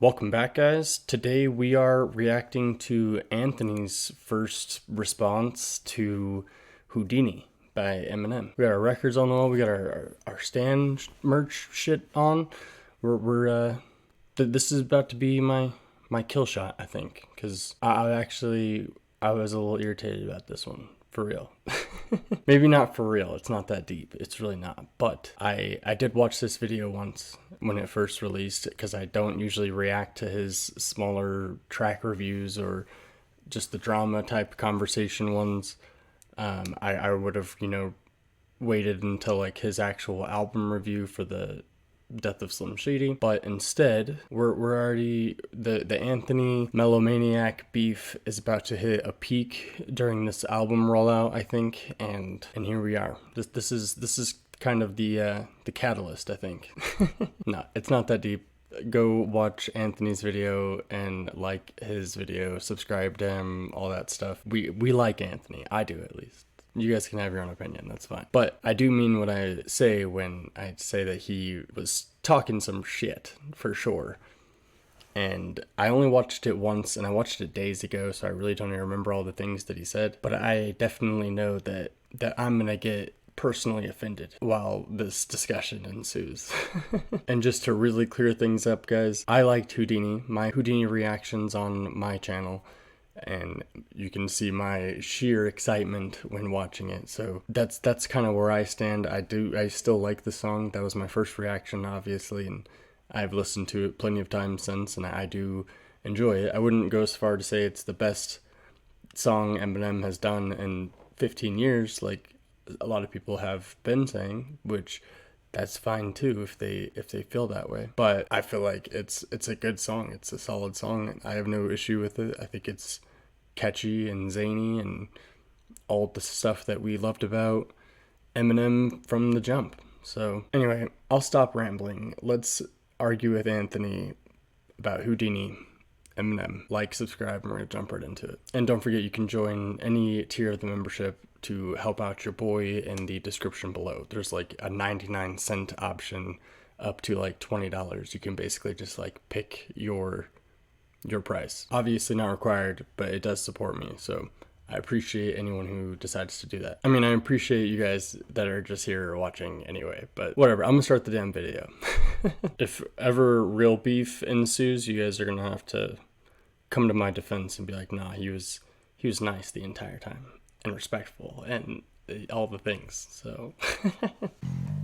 Welcome back, guys. Today we are reacting to Anthony's first response to Houdini by Eminem. We got our records on the wall. We got our stand merch shit on. This is about to be my kill shot, I think, because I was a little irritated about this one. For real. Maybe not for real. It's not that deep. It's really not. But I did watch this video once when it first released because I don't usually react to his smaller track reviews or just the drama type conversation ones. I would have, waited until like his actual album review for the Death of Slim Shady, but instead we're already the Anthony Melomaniac beef is about to hit a peak during this album rollout, I think, and here we are. This is kind of the catalyst, I think. No, it's not that deep. Go watch Anthony's video and like his video, subscribe to him, all that stuff. We like Anthony. I do, at least. You guys can have your own opinion, that's fine. But I do mean what I say when I say that he was talking some shit, for sure. And I only watched it once, and I watched it days ago, so I really don't even remember all the things that he said. But I definitely know that I'm gonna get personally offended while this discussion ensues. And just to really clear things up, guys, I liked Houdini. My Houdini reactions on my channel, and you can see my sheer excitement when watching it. So that's kind of where I stand. I still like the song. That was my first reaction, obviously, and I've listened to it plenty of times since, and I do enjoy it. I wouldn't go as far to say it's the best song Eminem has done in 15 years, like a lot of people have been saying, which that's fine too if they feel that way. But I feel like it's a good song. It's a solid song. I have no issue with it. I think it's catchy and zany and all the stuff that we loved about Eminem from the jump. So anyway, I'll stop rambling. Let's argue with Anthony about Houdini, Eminem. Like, subscribe, and we're gonna jump right into it. And don't forget, you can join any tier of the membership to help out your boy in the description below. There's like a 99-cent option up to like $20. You can basically just like pick your price. Obviously not required, but it does support me, so I appreciate anyone who decides to do that. I mean, I appreciate you guys that are just here watching anyway, but whatever, I'm gonna start the damn video. If ever real beef ensues, you guys are gonna have to come to my defense and be like, nah, he was nice the entire time and respectful and all the things. So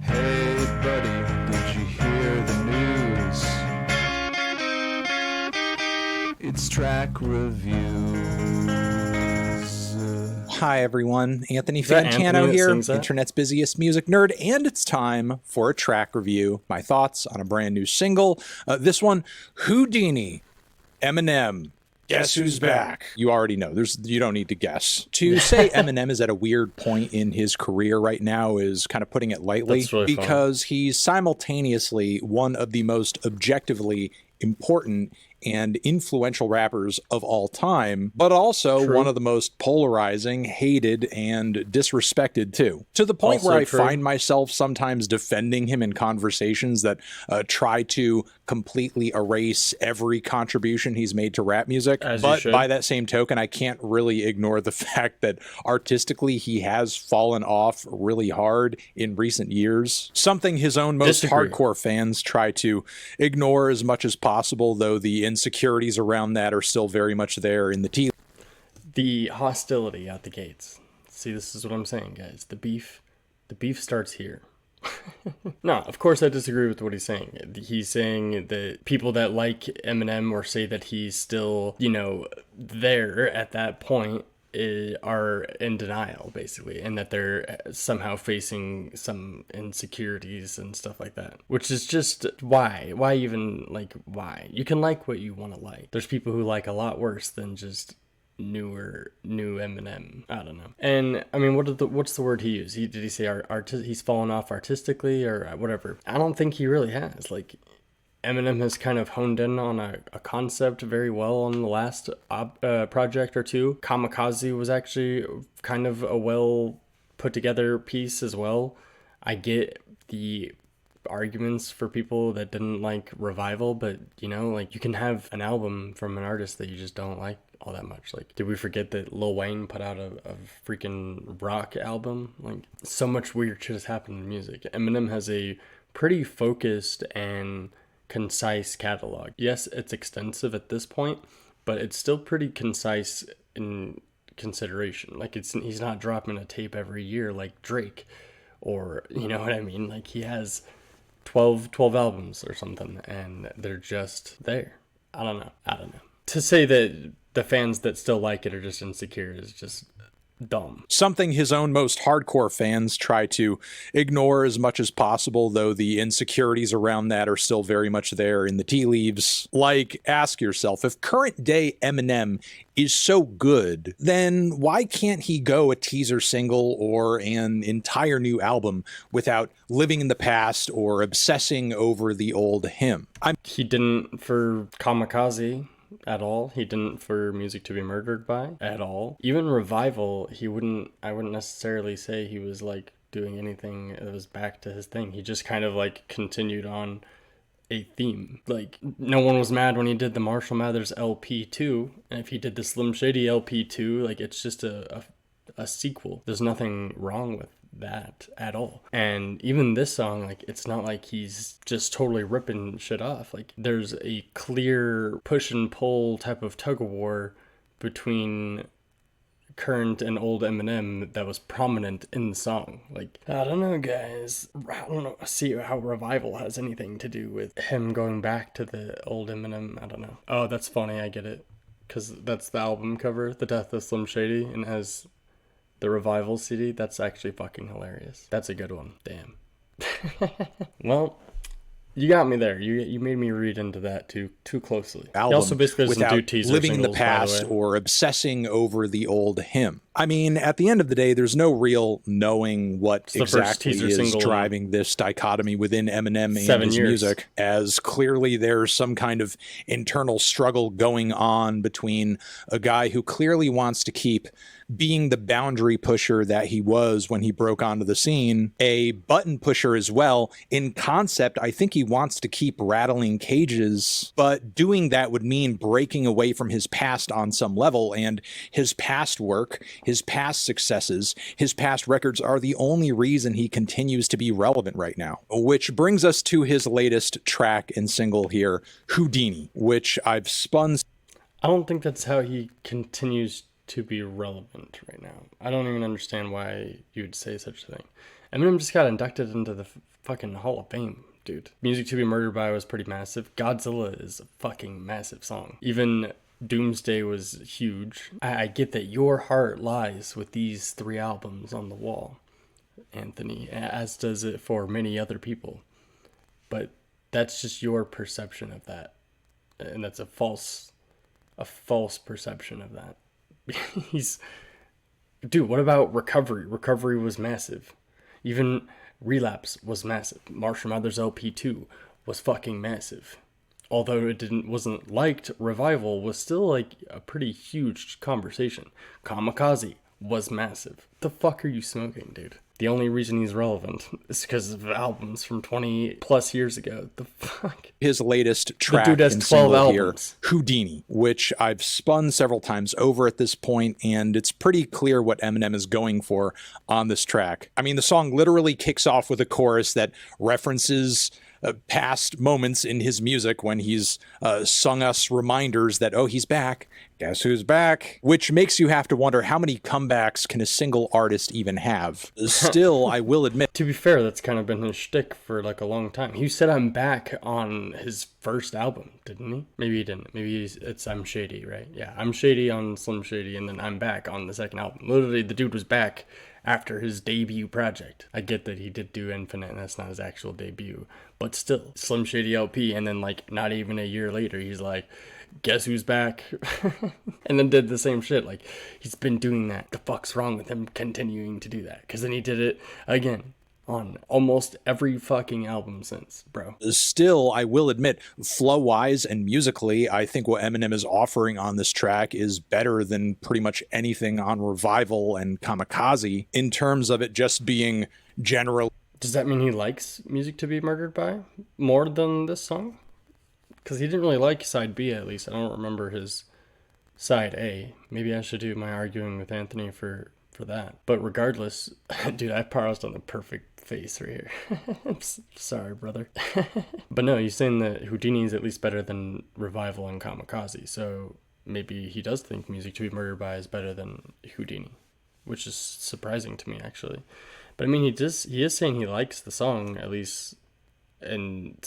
Hey buddy, did you hear the news? It's track reviews. Hi everyone, Anthony that Fantano Anthony that here, sings that? internet's busiest music nerd, and it's time for a track review. My thoughts on a brand new single. This one, Houdini, Eminem. Guess who's back? You already know. You don't need to guess. To say Eminem is at a weird point in his career right now is kind of putting it lightly. That's really because he's simultaneously one of the most objectively important and influential rappers of all time, but also True. one of the most polarizing, hated, and disrespected too. To the point Also where I true. find myself sometimes defending him in conversations that try to completely erase every contribution he's made to rap music. As you But should. by that same token, I can't really ignore the fact that artistically he has fallen off really hard in recent years. Something his own most Disagree. hardcore fans try to ignore as much as possible, though the insecurities around that are still very much there in the tea. The hostility out the gates. See, this is what I'm saying, guys. The beef starts here. No, of course I disagree with what he's saying. He's saying that people that like Eminem or say that he's still, there at that point are in denial, basically, and that they're somehow facing some insecurities and stuff like that. Which is just, why? Why even, why? You can like what you want to like. There's people who like a lot worse than just new Eminem. I don't know. And I mean, what's the word he used? Did he say he's fallen off artistically or whatever? I don't think he really has. Like, Eminem has kind of honed in on a concept very well on the last project or two. Kamikaze was actually kind of a well put together piece as well. I get the arguments for people that didn't like Revival, but you know, like you can have an album from an artist that you just don't like all that much. Like, did we forget that Lil Wayne put out a freaking rock album? Like, so much weird shit has happened in music. Eminem has a pretty focused and concise catalog. Yes, it's extensive at this point, but it's still pretty concise in consideration. Like, he's not dropping a tape every year like Drake, or you know what I mean? Like, he has 12 albums or something, and they're just there. I don't know. To say that the fans that still like it are just insecure is just dumb. Something his own most hardcore fans try to ignore as much as possible, though the insecurities around that are still very much there in the tea leaves. Like, ask yourself, if current day Eminem is so good, then why can't he go a teaser single or an entire new album without living in the past or obsessing over the old him? He didn't for Kamikaze at all. He didn't for Music to Be Murdered By at all. Even Revival, I wouldn't necessarily say he was like doing anything that was back to his thing. He just kind of like continued on a theme. Like, no one was mad when he did the Marshall Mathers LP2, and if he did the Slim Shady LP2, like, it's just a sequel. There's nothing wrong with that at all. And even this song, like, it's not like he's just totally ripping shit off. Like, there's a clear push and pull type of tug of war between current and old Eminem that was prominent in the song. Like, I don't know, guys. I don't know. See how Revival has anything to do with him going back to the old Eminem. I don't know. Oh, that's funny. I get it. Because that's the album cover, The Death of Slim Shady, and has the Revival CD. That's actually fucking hilarious. That's a good one. Damn. Well, you got me there. You made me read into that too closely. Album He also basically doesn't do teaser living singles, in the past by the way. or obsessing over the old him. I mean, at the end of the day, there's no real knowing what exactly is driving this dichotomy within Eminem and his music, as clearly there's some kind of internal struggle going on between a guy who clearly wants to keep being the boundary pusher that he was when he broke onto the scene, a button pusher as well. In concept, I think he wants to keep rattling cages, but doing that would mean breaking away from his past on some level, and his past work, his past successes, his past records are the only reason he continues to be relevant right now. Which brings us to his latest track and single here, Houdini, which I've spun. I don't think that's how he continues to be relevant right now. I don't even understand why you would say such a thing. Eminem just got inducted into the fucking Hall of Fame, dude. Music to Be Murdered By was pretty massive. Godzilla is a fucking massive song. Even Doomsday was huge. I get that your heart lies with these 3 albums on the wall, Anthony, as does it for many other people. But that's just your perception of that. And that's a false perception of that. Dude, what about Recovery? Recovery was massive. Even Relapse was massive. Marshall Mathers LP2 was fucking massive. Although it wasn't liked, Revival was still like a pretty huge conversation. Kamikaze was massive. The fuck are you smoking, dude? The only reason he's relevant is because of albums from 20 plus years ago. The fuck? His latest track and single here, Houdini, which I've spun several times over at this point, and it's pretty clear what Eminem is going for on this track. I mean, the song literally kicks off with a chorus that references past moments in his music when he's sung us reminders that, oh, he's back. Guess who's back? Which makes you have to wonder, how many comebacks can a single artist even have? Still, I will admit. To be fair, that's kind of been his shtick for like a long time. He said I'm back on his first album, didn't he? Maybe he didn't. Maybe it's I'm Shady, right? Yeah, I'm Shady on Slim Shady, and then I'm back on the second album. Literally, the dude was back after his debut project. I get that he did do Infinite, and that's not his actual debut. But still, Slim Shady LP, and then like not even a year later, he's like, guess who's back? And then did the same shit. Like, he's been doing that. The fuck's wrong with him continuing to do that? Because then he did it again on almost every fucking album since, bro. Still, I will admit, flow-wise and musically, I think what Eminem is offering on this track is better than pretty much anything on Revival and Kamikaze, in terms of it just being general. Does that mean he likes Music to Be Murdered By more than this song? Because he didn't really like side B, at least. I don't remember his side A. Maybe I should do my arguing with Anthony for that. But regardless, dude, I paused on the perfect face right here. I'm sorry, brother. But no, he's saying that Houdini is at least better than Revival and Kamikaze. So maybe he does think Music to Be Murdered By is better than Houdini, which is surprising to me, actually. But I mean, he is saying he likes the song, at least, and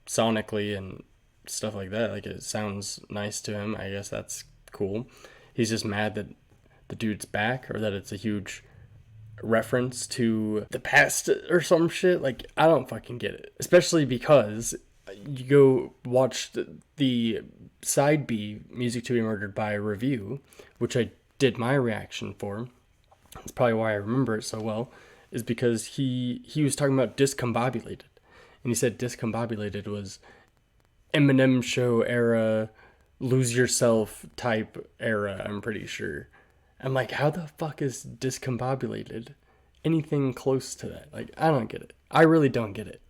sonically and stuff like that. Like, it sounds nice to him. I guess that's cool. He's just mad that the dude's back, or that it's a huge reference to the past or some shit. Like, I don't fucking get it. Especially because you go watch the side B, Music to Be Murdered By review, which I did my reaction for. That's probably why I remember it so well, is because he was talking about Discombobulated. And he said Discombobulated was Eminem show era, lose yourself type era, I'm pretty sure. I'm like, how the fuck is Discombobulated anything close to that? Like, I don't get it. I really don't get it.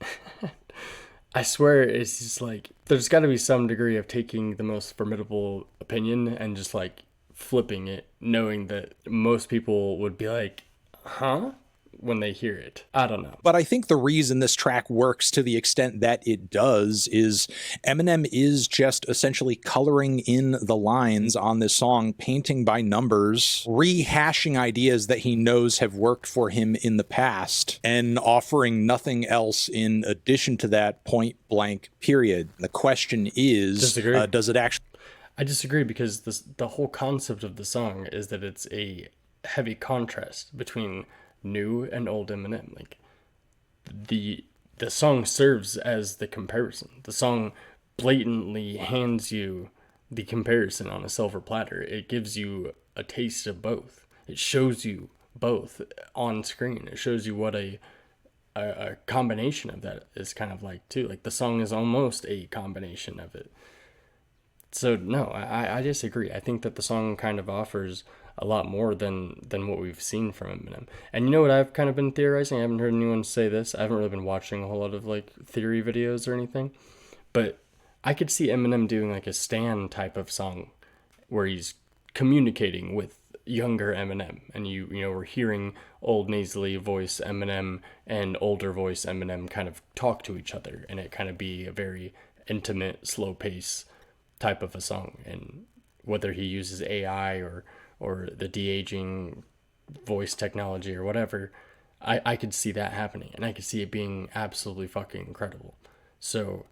I swear it's just like, there's got to be some degree of taking the most formidable opinion and just like flipping it, knowing that most people would be like, huh? When they hear it. I don't know. But I think the reason this track works to the extent that it does is Eminem is just essentially coloring in the lines on this song, painting by numbers, rehashing ideas that he knows have worked for him in the past, and offering nothing else in addition to that, point blank, period. The question is, does it actually... I disagree, because the whole concept of the song is that it's a heavy contrast between new and old Eminem. Like, the song serves as the comparison. The song blatantly hands you the comparison on a silver platter. It gives you a taste of both. It shows you both on screen. It shows you what a combination of that is kind of like too. Like, the song is almost a combination of it. So no, I disagree. I think that the song kind of offers a lot more than what we've seen from Eminem. And you know what I've kind of been theorizing? I haven't heard anyone say this. I haven't really been watching a whole lot of like theory videos or anything. But I could see Eminem doing like a Stan type of song where he's communicating with younger Eminem. And you know, we're hearing old nasally voice Eminem and older voice Eminem kind of talk to each other. And it kind of be a very intimate, slow pace type of a song. And whether he uses AI or the de-aging voice technology or whatever, I could see that happening, and I could see it being absolutely fucking incredible. So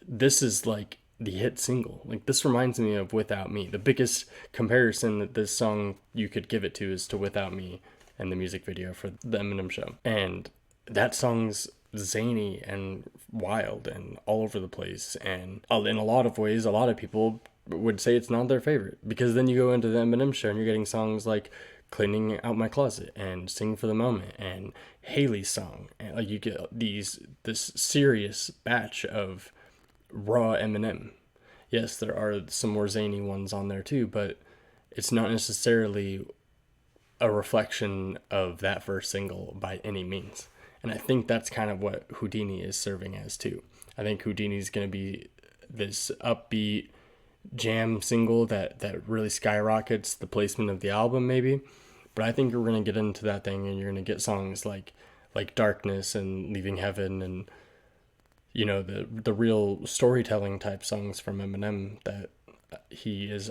this is like the hit single. Like, this reminds me of Without Me. The biggest comparison that this song you could give it to is to Without Me and the music video for the Eminem show. And that song's zany and wild and all over the place, and in a lot of ways, a lot of people would say it's not their favorite, because then you go into the Eminem show and you're getting songs like Cleaning Out My Closet and Sing for the Moment and Haley's song, and like you get this serious batch of raw Eminem. Yes, there are some more zany ones on there too, but it's not necessarily a reflection of that first single by any means. And I think that's kind of what Houdini is serving as too. I think Houdini's going to be this upbeat jam single that really skyrockets the placement of the album, maybe. But I think we're going to get into that thing, and you're going to get songs like Darkness and Leaving Heaven, and you know, the real storytelling type songs from Eminem that he is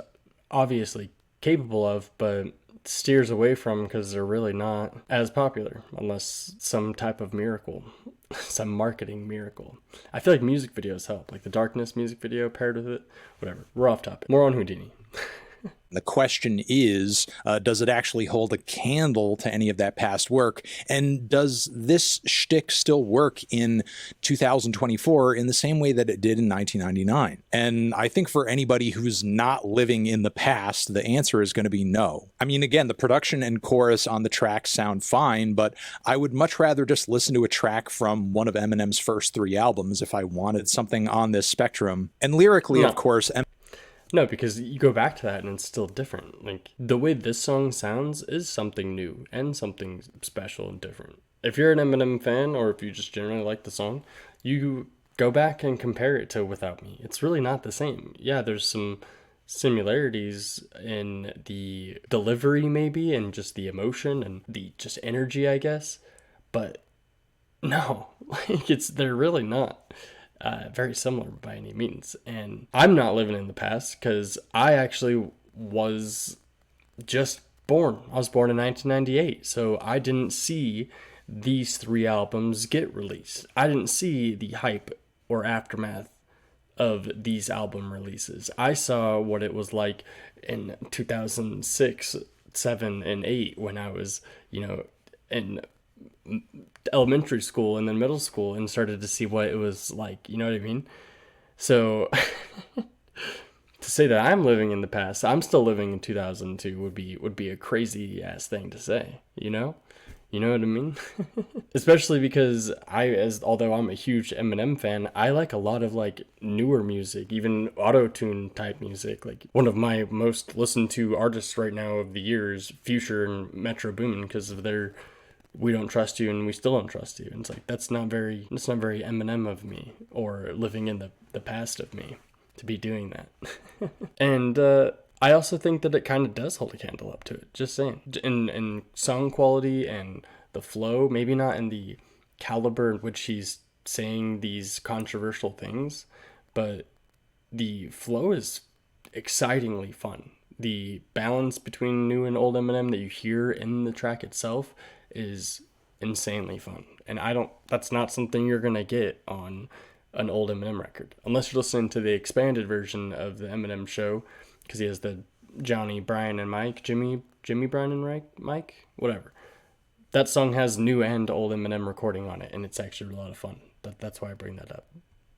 obviously capable of, but steers away from because they're really not as popular, unless some type of miracle, some marketing miracle. I feel like music videos help, like the Darkness music video paired with it, whatever. We're off topic. More on Houdini. The question is, does it actually hold a candle to any of that past work? And does this shtick still work in 2024 in the same way that it did in 1999? And I think for anybody who's not living in the past, the answer is going to be no. I mean, again, the production and chorus on the track sound fine, but I would much rather just listen to a track from one of Eminem's first 3 albums if I wanted something on this spectrum. And lyrically, of course, no, because you go back to that and it's still different. Like, the way this song sounds is something new and something special and different. if you're an Eminem fan, or if you just generally like the song, you go back and compare it to Without Me. It's really not the same. Yeah, there's some similarities in the delivery, maybe, and just the emotion and the just energy, I guess. But no, like they're really not very similar by any means. And I'm not living in the past because I actually was just born. I was born in 1998, so I didn't see these three albums get released. I didn't see the hype or aftermath of these album releases. I saw what it was like in 2006, 7, and 8 when I was, in elementary school and then middle school and started to see what it was like. You know what I mean? So to say that I'm living in the past, I'm still living in 2002 would be a crazy ass thing to say, you know? You know what I mean? Especially because although I'm a huge Eminem fan, I like a lot of like newer music, even auto-tune type music. Like one of my most listened to artists right now of the year is Future and Metro Boomin because of their "We Don't Trust You and We Still Don't Trust You." And it's like that's not very Eminem of me, or living in the past of me, to be doing that. And I also think that it kind of does hold a candle up to it. Just saying, in song quality and the flow, maybe not in the caliber in which he's saying these controversial things, but the flow is excitingly fun. The balance between new and old Eminem that you hear in the track itself is insanely fun. And that's not something you're going to get on an old Eminem record. Unless you're listening to the expanded version of the Eminem show, because he has the Johnny, Brian, and Mike, Jimmy, Brian, and Mike, whatever. That song has new and old Eminem recording on it, and it's actually a lot of fun. That's why I bring that up.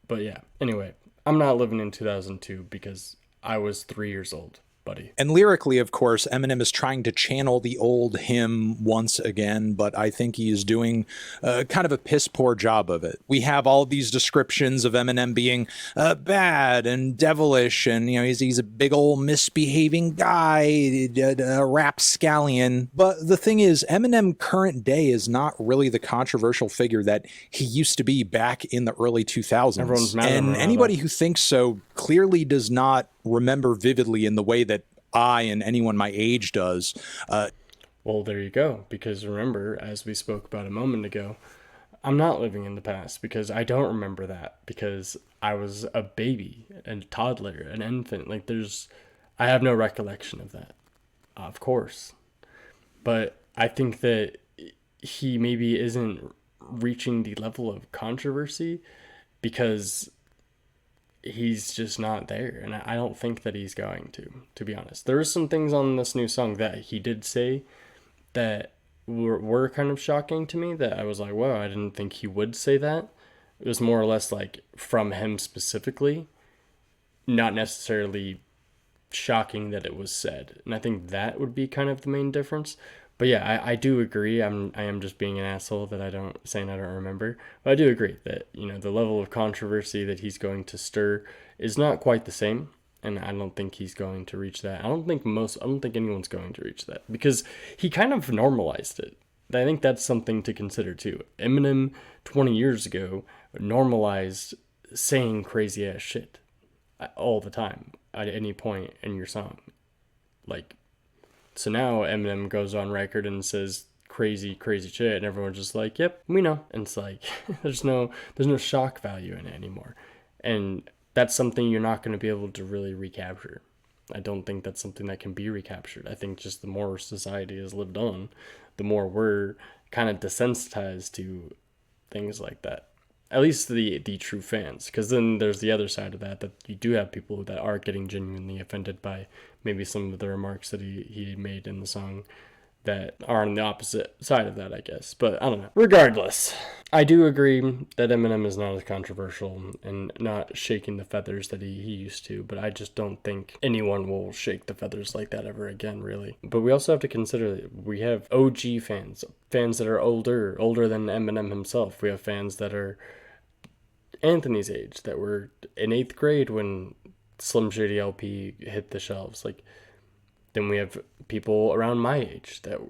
But yeah, anyway, I'm not living in 2002 because I was 3 years old, buddy. And lyrically, of course, Eminem is trying to channel the old him once again, but I think he is doing kind of a piss poor job of it. We have all these descriptions of Eminem being bad and devilish, and he's a big old misbehaving guy, a rapscallion. But the thing is, Eminem current day is not really the controversial figure that he used to be back in the early 2000s. Everyone's mad at him And now, anybody though. who thinks so clearly does not remember vividly in the way that I and anyone my age does. Well, there you go. Because remember, as we spoke about a moment ago, I'm not living in the past because I don't remember that, because I was a baby, a toddler, an infant. Like I have no recollection of that, of course. But I think that he maybe isn't reaching the level of controversy because he's just not there, and I don't think that he's going to be honest. There are some things on this new song that he did say that were kind of shocking to me, that I was like, wow, I didn't think he would say that. It was more or less like from him specifically, not necessarily shocking that it was said. And I think that would be kind of the main difference. But yeah, I do agree. I am just being an asshole that I don't remember. But I do agree that, the level of controversy that he's going to stir is not quite the same. And I don't think he's going to reach that. I don't think anyone's going to reach that, because he kind of normalized it. I think that's something to consider too. Eminem 20 years ago normalized saying crazy ass shit all the time at any point in your song. Like, so now Eminem goes on record and says crazy shit, and everyone's just like, yep, we know. And it's like, there's no shock value in it anymore. And that's something you're not going to be able to really recapture. I don't think that's something that can be recaptured. I think just the more society has lived on, the more we're kind of desensitized to things like that. At least the true fans, because then there's the other side of that you do have people that are getting genuinely offended by maybe some of the remarks that he made in the song that are on the opposite side of that, I guess. But I don't know. Regardless, I do agree that Eminem is not as controversial and not shaking the feathers that he used to, but I just don't think anyone will shake the feathers like that ever again, really. But we also have to consider that we have OG fans that are older than Eminem himself. We have fans that are Anthony's age, that were in 8th grade when Slim Shady LP hit the shelves. Like, then we have people around my age that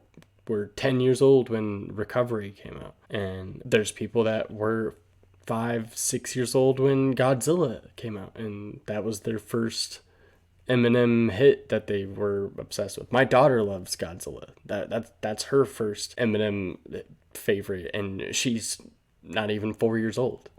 were 10 years old when Recovery came out. And there's people that were 5, 6 years old when Godzilla came out. And that was their first Eminem hit that they were obsessed with. My daughter loves Godzilla. That's her first Eminem favorite. And she's not even 4 years old.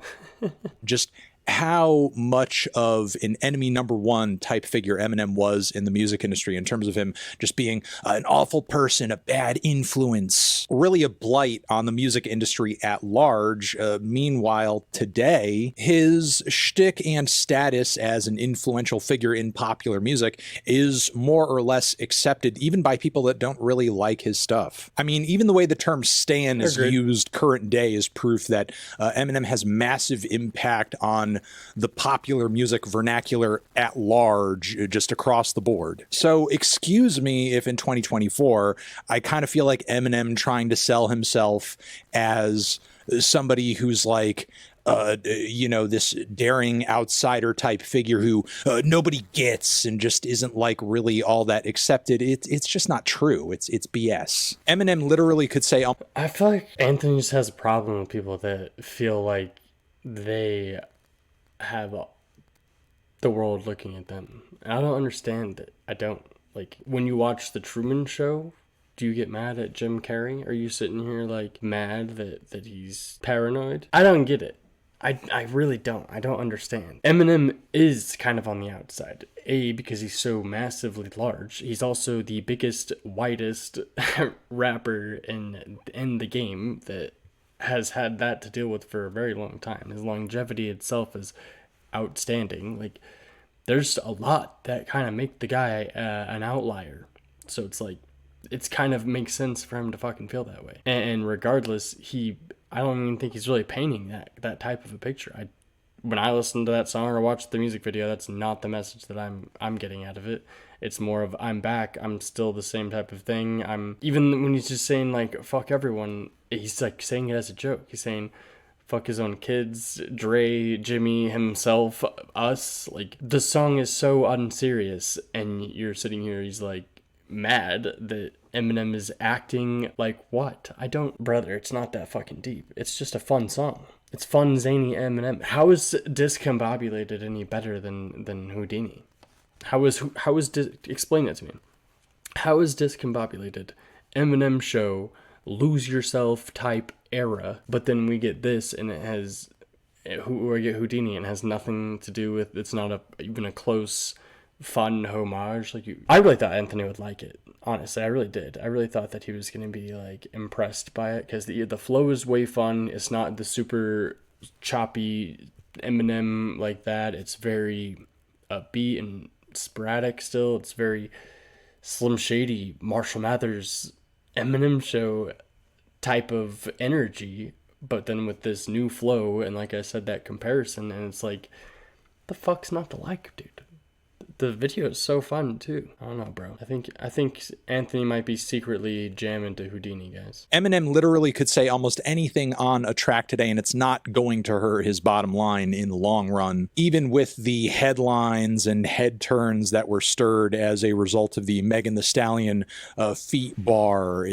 Just how much of an enemy number one type figure Eminem was in the music industry in terms of him just being an awful person, a bad influence, really a blight on the music industry at large. Meanwhile, today, his shtick and status as an influential figure in popular music is more or less accepted even by people that don't really like his stuff. I mean, even the way the term stan is used current day is proof that Eminem has massive impact on the popular music vernacular at large, just across the board. So excuse me if in 2024, I kind of feel like Eminem trying to sell himself as somebody who's like, this daring outsider type figure who nobody gets and just isn't like really all that accepted. It's just not true. It's BS. Eminem literally could say, I feel like Anthony just has a problem with people that feel like they have the world looking at them. I don't understand it. I don't. Like, when you watch The Truman Show, do you get mad at Jim Carrey? Are you sitting here, like, mad that he's paranoid? I don't get it. I really don't. I don't understand. Eminem is kind of on the outside. A, because he's so massively large. He's also the biggest, whitest rapper in the game that has had that to deal with for a very long time. His longevity itself is outstanding. Like, there's a lot that kind of make the guy an outlier. So it's like, it's kind of makes sense for him to fucking feel that way. And regardless, I don't even think he's really painting that type of a picture. When I listen to that song or watch the music video, that's not the message that I'm getting out of it. It's more of, I'm back, I'm still the same type of thing. Even when he's just saying like fuck everyone, he's like saying it as a joke. He's saying fuck his own kids, Dre, Jimmy, himself, us. Like, the song is so unserious, and you're sitting here, he's like mad that Eminem is acting like what? Brother, it's not that fucking deep. It's just a fun song. It's fun, zany Eminem. How is Discombobulated any better than Houdini? Explain that to me. How is Discombobulated Eminem show lose yourself type era, but then we get this and it has, we get Houdini and it has nothing to do with, it's not even a close fun homage. I really thought Anthony would like it. Honestly, I really did. I really thought that he was going to be like impressed by it because the flow is way fun. It's not the super choppy Eminem like that. It's very upbeat and sporadic still. It's very Slim Shady, Marshall Mathers, Eminem show type of energy, but then with this new flow and like I said, that comparison, and it's like, the fuck's not to like, dude? The video is so fun too. I don't know, bro. I think Anthony might be secretly jamming to Houdini, guys. Eminem literally could say almost anything on a track today, and it's not going to hurt his bottom line in the long run, even with the headlines and head turns that were stirred as a result of the Megan Thee Stallion feat bar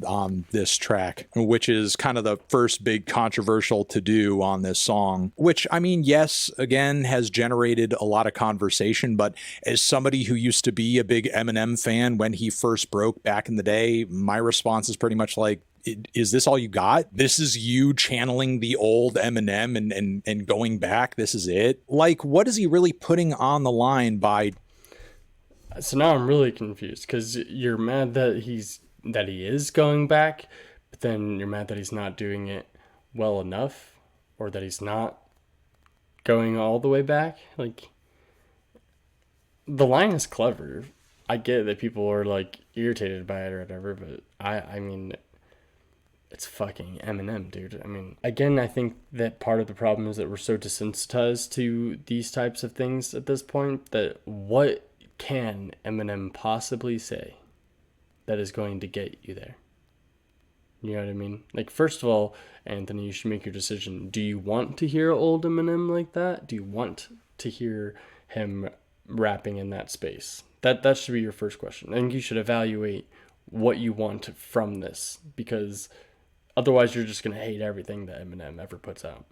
on this track, which is kind of the first big controversial to do on this song, which, I mean, yes, again, has generated a lot of conversation, but as somebody who used to be a big Eminem fan when he first broke back in the day, my response is pretty much like, is this all you got? This is you channeling the old Eminem and going back? This is it? Like, what is he really putting on the line by... So now I'm really confused because you're mad that he is going back, but then you're mad that he's not doing it well enough, or that he's not going all the way back. Like, the line is clever. I get that people are like irritated by it or whatever, but I mean, it's fucking Eminem, dude. I mean, again, I think that part of the problem is that we're so desensitized to these types of things at this point that what can Eminem possibly say that is going to get you there? You know what I mean? Like, first of all, Anthony, you should make your decision. Do you want to hear old Eminem like that? Do you want to hear him rapping in that space? That should be your first question. I think you should evaluate what you want from this, because otherwise you're just going to hate everything that Eminem ever puts out.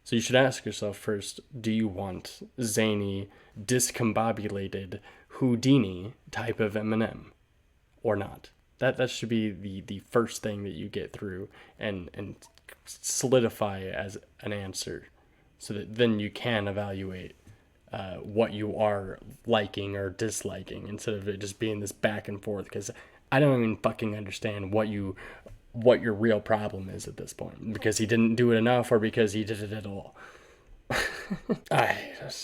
So you should ask yourself first, do you want zany, discombobulated Houdini type of Eminem or not? That should be the first thing that you get through and solidify as an answer, so that then you can evaluate what you are liking or disliking, instead of it just being this back and forth, because I don't even fucking understand what your real problem is at this point, because he didn't do it enough or because he did it at all. I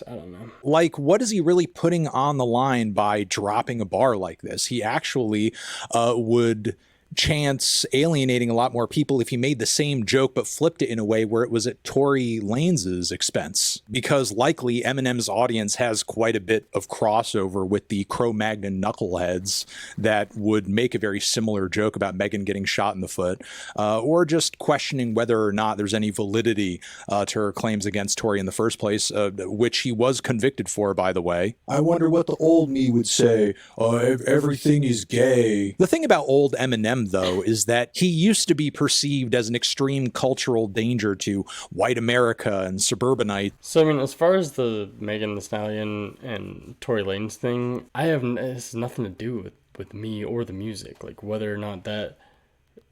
don't know. Like, what is he really putting on the line by dropping a bar like this? He actually would chance alienating a lot more people if he made the same joke but flipped it in a way where it was at Tory Lanez's expense, because likely Eminem's audience has quite a bit of crossover with the Cro-Magnon knuckleheads that would make a very similar joke about Megan getting shot in the foot, or just questioning whether or not there's any validity to her claims against Tory in the first place, which he was convicted for, by the way. I wonder what the old me would say. Everything is gay. The thing about old Eminem, though, is that he used to be perceived as an extreme cultural danger to white America and suburbanites. So, I mean, as far as the Megan Thee Stallion and Tory Lanez thing, it has nothing to do with me or the music. Like, whether or not that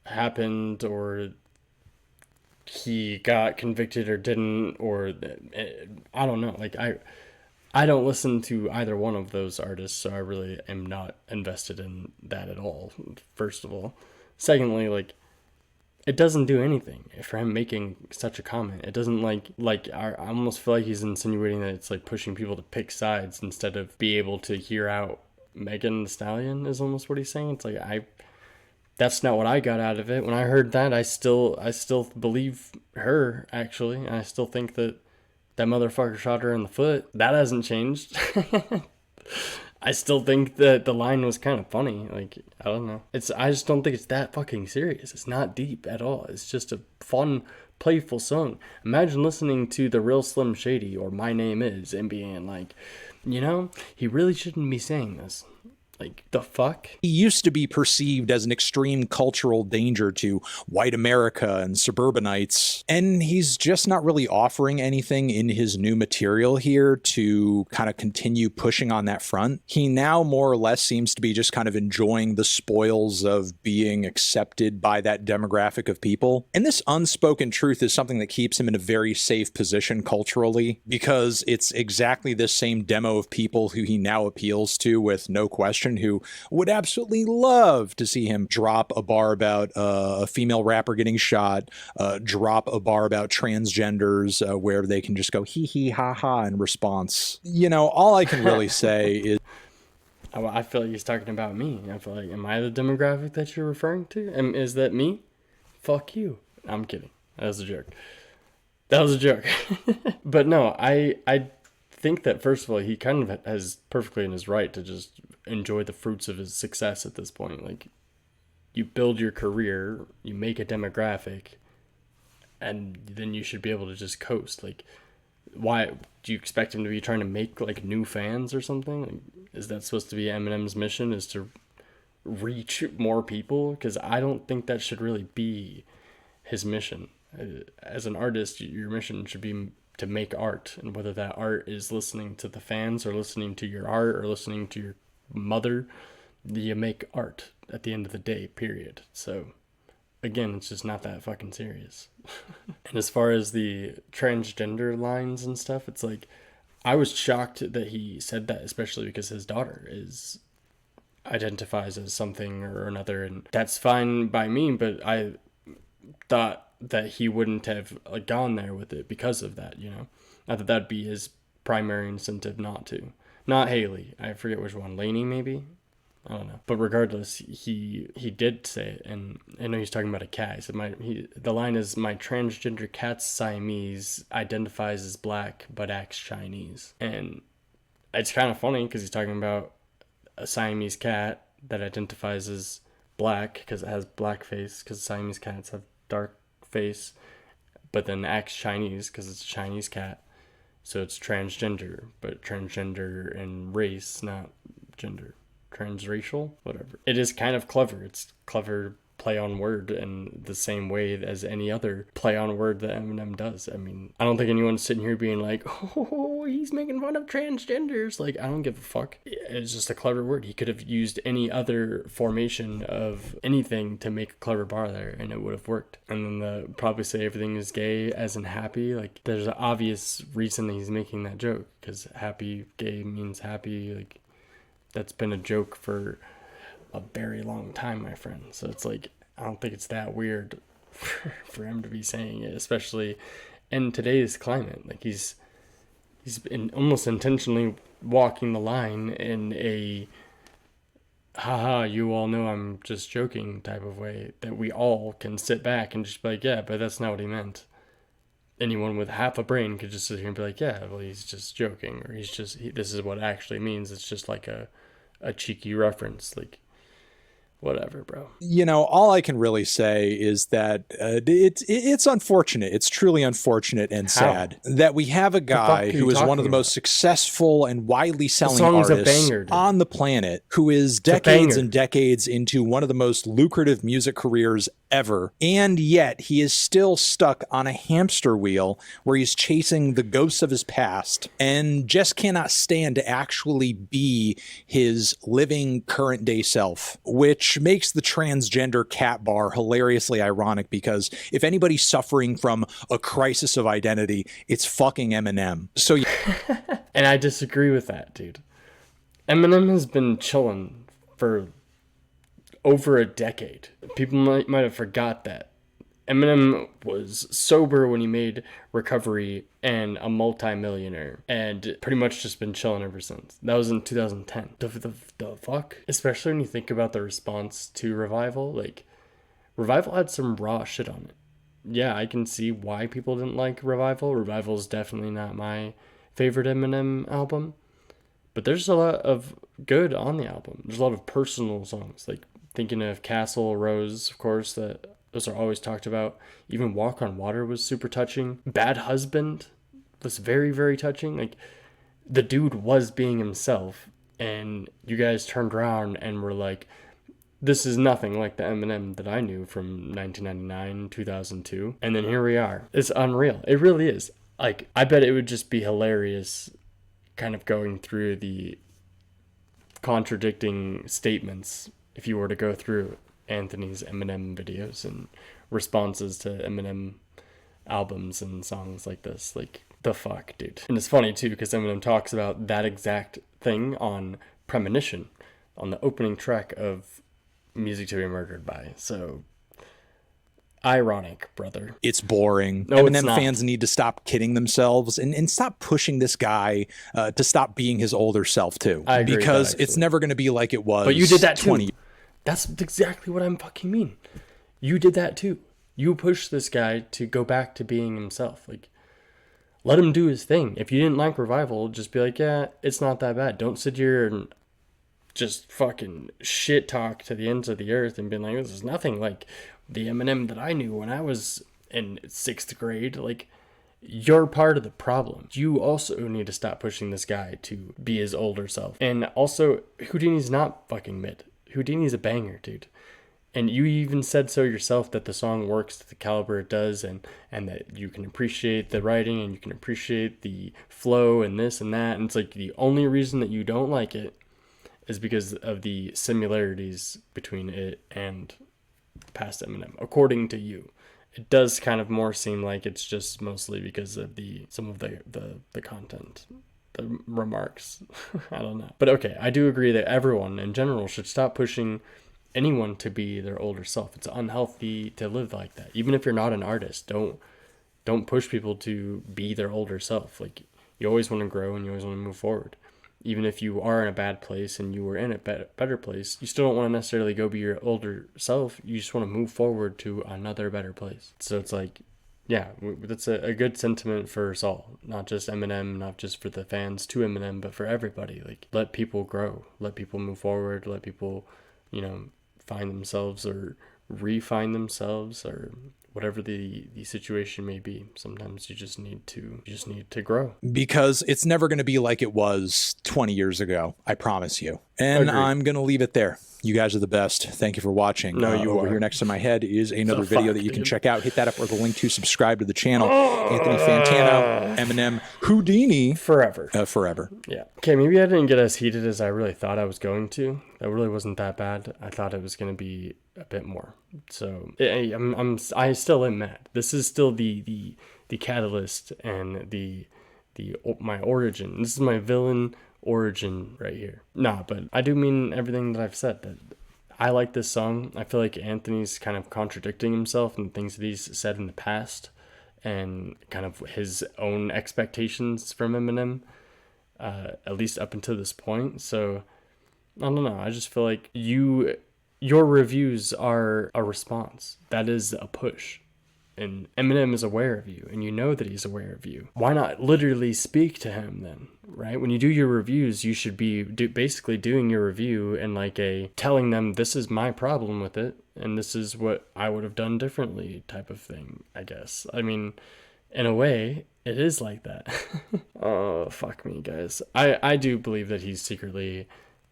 happened, or he got convicted or didn't, or I don't know. Like, I don't listen to either one of those artists, so I really am not invested in that at all, first of all. Secondly, like, it doesn't do anything for him making such a comment. It doesn't, I almost feel like he's insinuating that it's, like, pushing people to pick sides instead of be able to hear out Megan Thee Stallion, is almost what he's saying. It's like, that's not what I got out of it. When I heard that, I still believe her, actually. And I still think that motherfucker shot her in the foot. That hasn't changed. I still think that the line was kind of funny. Like, I don't know. I just don't think it's that fucking serious. It's not deep at all. It's just a fun, playful song. Imagine listening to The Real Slim Shady or My Name Is and being like, he really shouldn't be saying this. Like, the fuck? He used to be perceived as an extreme cultural danger to white America and suburbanites, and he's just not really offering anything in his new material here to kind of continue pushing on that front. He now more or less seems to be just kind of enjoying the spoils of being accepted by that demographic of people. And this unspoken truth is something that keeps him in a very safe position culturally, because it's exactly this same demo of people who he now appeals to with no question, who would absolutely love to see him drop a bar about a female rapper getting shot, drop a bar about transgenders where they can just go hee hee ha ha in response. All I can really say is, I feel like he's talking about me. I feel like, am I the demographic that you're referring to? Is that me? Fuck you. I'm kidding. That was a joke. But no, I think that, first of all, he kind of has perfectly in his right to just enjoy the fruits of his success at this point. Like, you build your career, you make a demographic, and then you should be able to just coast. Like, why do you expect him to be trying to make, like, new fans or something? Like, is that supposed to be Eminem's mission, is to reach more people? Because I don't think that should really be his mission. As an artist, your mission should be to make art, and whether that art is listening to the fans or listening to your art or listening to your mother, you make art at the end of the day, period. So again, it's just not that fucking serious. And as far as the transgender lines and stuff, it's like, I was shocked that he said that, especially because his daughter identifies as something or another, and that's fine by me, but I thought that he wouldn't have gone there with it because of that, Not that that'd be his primary incentive not to. Not Haley. I forget which one. Lainey, maybe? I don't know. But regardless, he did say it, and I know he's talking about a cat. He said, the line is, "My transgender cat's Siamese, identifies as black, but acts Chinese." And it's kind of funny because he's talking about a Siamese cat that identifies as black because it has black face, because Siamese cats have dark face, but then acts Chinese because it's a Chinese cat. So it's transgender, but transgender in race, not gender. transracial, whatever. It is kind of clever. It's clever play on word in the same way as any other play on word that Eminem does. I mean, I don't think anyone's sitting here being like, oh, he's making fun of transgenders. Like, I don't give a fuck. It's just a clever word. He could have used any other formation of anything to make a clever bar there, and it would have worked. And then probably say everything is gay as in happy. Like, there's an obvious reason that he's making that joke, because happy, gay means happy. Like, that's been a joke for a very long time, my friend. So it's like, I don't think it's that weird for him to be saying it, especially in today's climate. Like, he's been almost intentionally walking the line in a haha, you all know I'm just joking type of way that we all can sit back and just be like, yeah, but that's not what he meant. Anyone with half a brain could just sit here and be like, yeah, well, he's just joking, or this is what it actually means. It's just like a cheeky reference. Like, whatever, bro. You know, all I can really say is that it's unfortunate. It's truly unfortunate and sad that we have a guy who is one of the most successful and widely selling artists on the planet, who is decades and decades into one of the most lucrative music careers ever, and yet he is still stuck on a hamster wheel where he's chasing the ghosts of his past and just cannot stand to actually be his living current day self, which makes the transgender cat bar hilariously ironic, because if anybody's suffering from a crisis of identity, it's fucking Eminem. So and I disagree with that, dude. Eminem has been chilling for over a decade. People might have forgot that. Eminem was sober when he made Recovery and a multi-millionaire, and pretty much just been chilling ever since. That was in 2010. The fuck? Especially when you think about the response to Revival. Like, Revival had some raw shit on it. Yeah, I can see why people didn't like Revival. Revival is definitely not my favorite Eminem album, but there's a lot of good on the album. There's a lot of personal songs, like thinking of Castle, Rose, of course, those are always talked about. Even Walk on Water was super touching. Bad Husband was very, very touching. Like, the dude was being himself, and you guys turned around and were like, this is nothing like the Eminem that I knew from 1999, 2002. And then here we are. It's unreal. It really is. Like, I bet it would just be hilarious kind of going through the contradicting statements if you were to go through Anthony's Eminem videos and responses to Eminem albums and songs like this. Like, the fuck, dude. And it's funny too, because Eminem talks about that exact thing on Premonition, on the opening track of Music to Be Murdered By. So ironic, brother. It's boring. No, Eminem fans need to stop kidding themselves and stop pushing this guy to stop being his older self too. I agree, because it's never going to be like it was. But you did that too. 20. That's exactly what I'm fucking mean. You did that too. You pushed this guy to go back to being himself. Like, let him do his thing. If you didn't like Revival, just be like, yeah, it's not that bad. Don't sit here and just fucking shit talk to the ends of the earth and be like, this is nothing like the Eminem that I knew when I was in 6th grade. Like, you're part of the problem. You also need to stop pushing this guy to be his older self. And also, Houdini's not fucking mid. Houdini's a banger, dude. And you even said so yourself, that the song works at the caliber it does, and that you can appreciate the writing and you can appreciate the flow and this and that. And it's like, the only reason that you don't like it is because of the similarities between it and past Eminem, according to you. It does kind of more seem like it's just mostly because of some of the content, the remarks. I don't know. But okay, I do agree that everyone in general should stop pushing anyone to be their older self. It's unhealthy to live like that. Even if you're not an artist, don't push people to be their older self. Like, you always want to grow and you always want to move forward. Even if you are in a bad place and you were in a better place, you still don't want to necessarily go be your older self. You just want to move forward to another better place. So it's like, yeah, that's a good sentiment for us all. Not just Eminem, not just for the fans to Eminem, but for everybody. Like, let people grow. Let people move forward. Let people, find themselves or refine themselves or whatever the situation may be. Sometimes you just need to grow. Because it's never going to be like it was 20 years ago. I promise you. And Agreed. I'm going to leave it there. You guys are the best. Thank you for watching. No, you over are. here next to my head is another The video fuck, that you can dude? check out. Hit that up or the link to subscribe to the channel. Anthony Fantano, Eminem, Houdini. Forever. Forever. Yeah. Okay, maybe I didn't get as heated as I really thought I was going to. That really wasn't that bad. I thought it was going to be a bit more. So I still am mad. This is still the catalyst and my origin. This is my villain origin right here. Nah, but I do mean everything that I've said. That I like this song. I feel like Anthony's kind of contradicting himself and things that he's said in the past, and kind of his own expectations from Eminem, at least up until this point. So I don't know. I just feel like your reviews are a response. That is a push. And Eminem is aware of you, and you know that he's aware of you. Why not literally speak to him then, right? When you do your reviews, you should be basically doing your review and telling them this is my problem with it, and this is what I would have done differently type of thing, I guess. I mean, in a way, it is like that. Oh, fuck me, guys. I do believe that he's secretly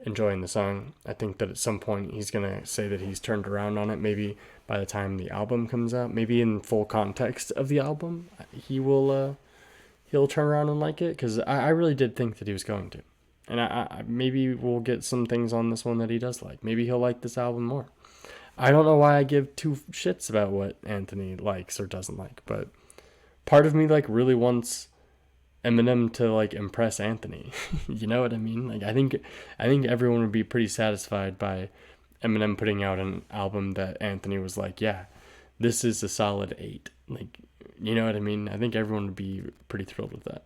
enjoying the song. I think that at some point he's gonna say that he's turned around on it. Maybe by the time the album comes out, maybe in full context of the album, he'll turn around and like it, because I really did think that he was going to. And I maybe we'll get some things on this one that he does like. Maybe he'll like this album more. I don't know why I give two shits about what Anthony likes or doesn't like, but part of me really wants Eminem to impress Anthony. You know what I mean? I think everyone would be pretty satisfied by Eminem putting out an album that Anthony was like, yeah, this is a solid 8. You know what I mean? I think everyone would be pretty thrilled with that.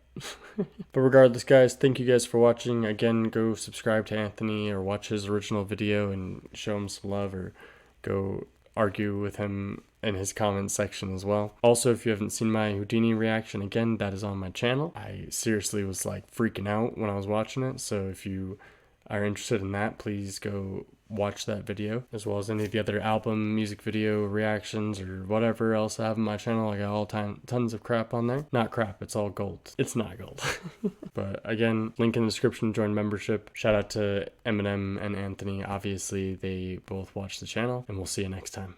But regardless, guys, thank you guys for watching. Again, go subscribe to Anthony or watch his original video and show him some love, or go argue with him in his comments section as well. Also, if you haven't seen my Houdini reaction, again, that is on my channel. I seriously was freaking out when I was watching it, so if you are interested in that, please go watch that video, as well as any of the other album music video reactions or whatever else I have on my channel. I got tons of crap on there. Not crap, it's all gold. It's not gold. But again, link in the description, join membership. Shout out to Eminem and Anthony. Obviously, they both watch the channel, and we'll see you next time.